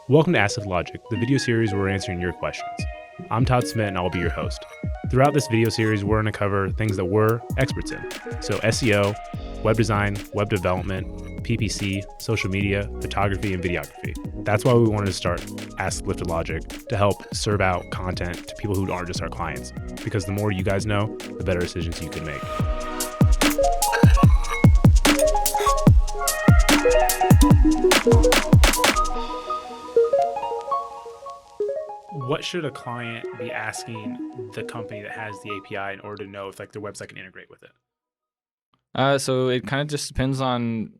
Welcome to Ask Lift Logic, the video series where we're answering your questions. I'm Todd Smith and I'll be your host. Throughout this video series, we're going to cover things that we're experts in. So SEO, web design, web development, PPC, social media, photography, and videography. That's why we wanted to start Ask Lift Logic, to help serve out content to people who aren't just our clients. Because the more you guys know, the better decisions you can make. What should a client be asking the company that has the API in order to know if their website can integrate with it? So it kind of just depends on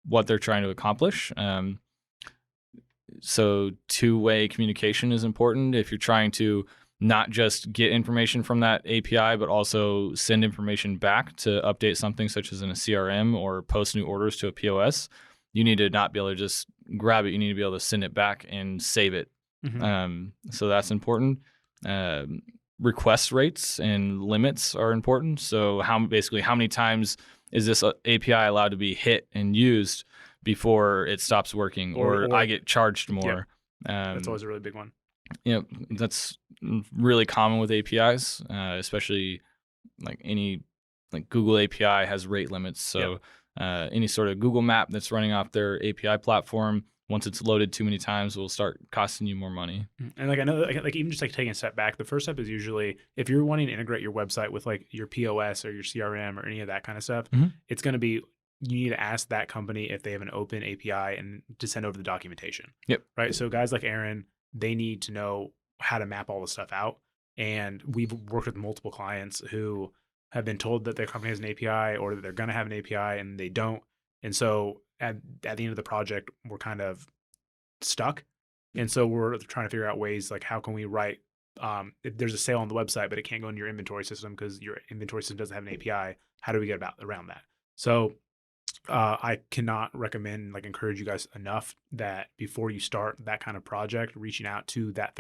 what they're trying to accomplish. So two-way communication is important. If you're trying to not just get information from that API, but also send information back to update something such as in a CRM or post new orders to a POS, you need to not be able to just grab it. You need to be able to send it back and save it. Mm-hmm. So that's important. Request rates and limits are important. So how many times is this API allowed to be hit and used before it stops working, or I get charged more? Yeah. That's always a really big one. Yeah, that's really common with APIs, especially Google API has rate limits. So any sort of Google map that's running off their API platform, once it's loaded too many times, will start costing you more money. And I know, even just taking a step back, the first step is usually if you're wanting to integrate your website with your POS or your CRM or any of that kind of stuff, it's going to be, you need to ask that company if they have an open API and to send over the documentation. Yep. Right. So guys like Aaron, they need to know how to map all this stuff out. And we've worked with multiple clients who have been told that their company has an API or that they're going to have an API and they don't. And so at the end of the project, we're kind of stuck. And so we're trying to figure out ways how can we write, if there's a sale on the website, but it can't go into your inventory system because your inventory system doesn't have an API. How do we get around that? So I cannot recommend, encourage you guys enough that before you start that kind of project, reaching out to that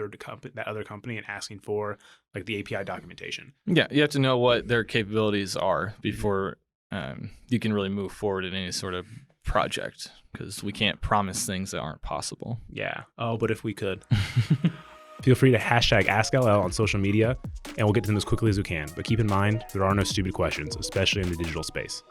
other company and asking for the API documentation. Yeah. You have to know what their capabilities are before you can really move forward in any sort of project, because we can't promise things that aren't possible. Yeah. Oh, but if we could. Feel free to hashtag AskLL on social media, and we'll get to them as quickly as we can. But keep in mind, there are no stupid questions, especially in the digital space.